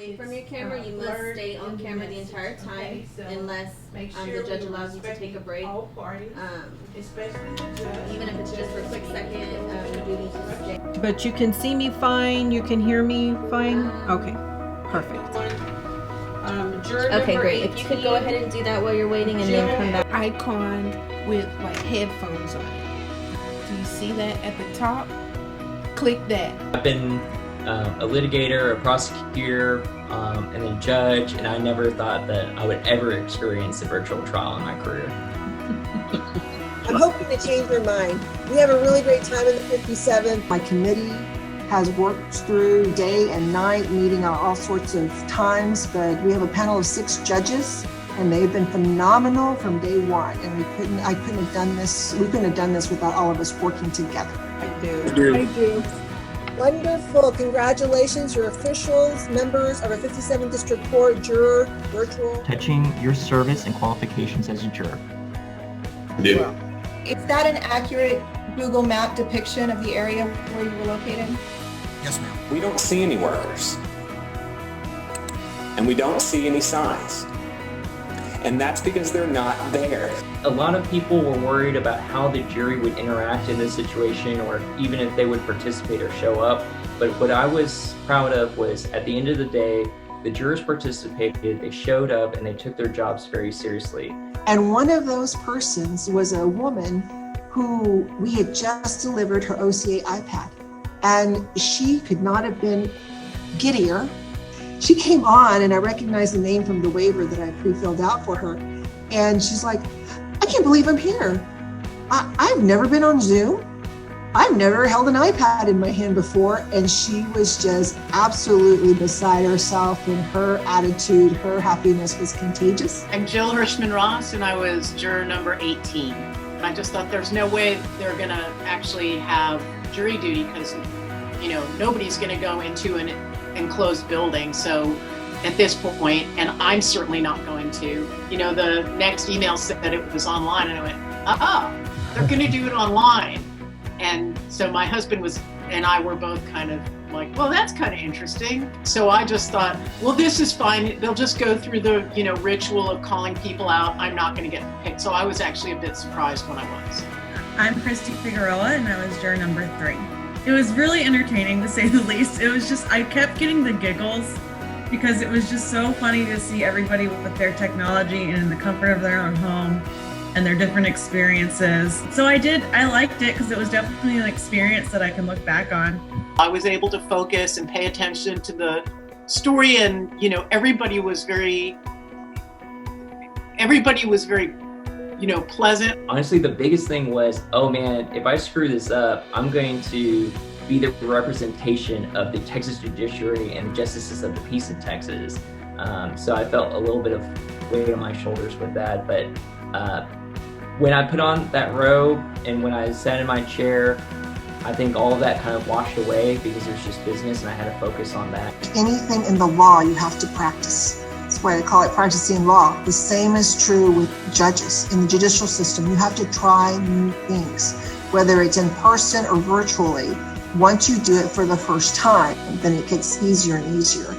away from your camera. You must stay on camera the entire time unless the judge allows you to take a break. Even if it's just for a quick second, you do need to stay. But you can see me fine, you can hear me fine? Okay, perfect. Okay, great. If you could go ahead and do that while you're waiting and then come back. Icon with like headphones on it. Do you see that at the top? Click that. I've been a litigator, a prosecutor, and then judge, and I never thought that I would ever experience a virtual trial in my career. I'm hoping to change their mind. We have a really great time in the 57th. My committee has worked through day and night, meeting on all sorts of times, but we have a panel of 6 judges, and they've been phenomenal from day one. And we couldn't have done this without all of us working together. I do. Wonderful. Congratulations. You're officials, members of our 57th District Court, juror, virtual. Touching your service and qualifications as a juror. Yeah. Is that an accurate Google Map depiction of the area where you were located? Yes, ma'am. We don't see any workers. And we don't see any signs. And that's because they're not there. A lot of people were worried about how the jury would interact in this situation, or even if they would participate or show up. But what I was proud of was, at the end of the day, the jurors participated, they showed up, and they took their jobs very seriously. And one of those persons was a woman who we had just delivered her OCA iPad. And she could not have been giddier. She came on, and I recognized the name from the waiver that I pre-filled out for her. And she's like, I can't believe I'm here. I've never been on Zoom. I've never held an iPad in my hand before. And she was just absolutely beside herself, and her attitude, her happiness was contagious. I'm Jill Hirschman-Ross, and I was juror number 18. I just thought there's no way they're gonna actually have jury duty because, nobody's gonna go into an enclosed building. So at this point, and I'm certainly not going to, the next email said that it was online, and I went, they're gonna do it online. And so my husband and I were both kind of like, well, that's kind of interesting. So I just thought, well, this is fine. They'll just go through the, ritual of calling people out. I'm not going to get picked. So I was actually a bit surprised when I was. I'm Christy Figueroa, and I was juror number 3. It was really entertaining, to say the least. It was just, I kept getting the giggles because it was just so funny to see everybody with their technology and in the comfort of their own home and their different experiences. So I liked it because it was definitely an experience that I can look back on. I was able to focus and pay attention to the story, and everybody was very pleasant. Honestly, the biggest thing was, oh man, if I screw this up, I'm going to be the representation of the Texas judiciary and the justices of the peace in Texas. So I felt a little bit of weight on my shoulders with that, but when I put on that robe and when I sat in my chair, I think all of that kind of washed away because it was just business, and I had to focus on that. Anything in the law you have to practice. That's why I call it practicing law. The same is true with judges in the judicial system. You have to try new things, whether it's in person or virtually. Once you do it for the first time, then it gets easier and easier.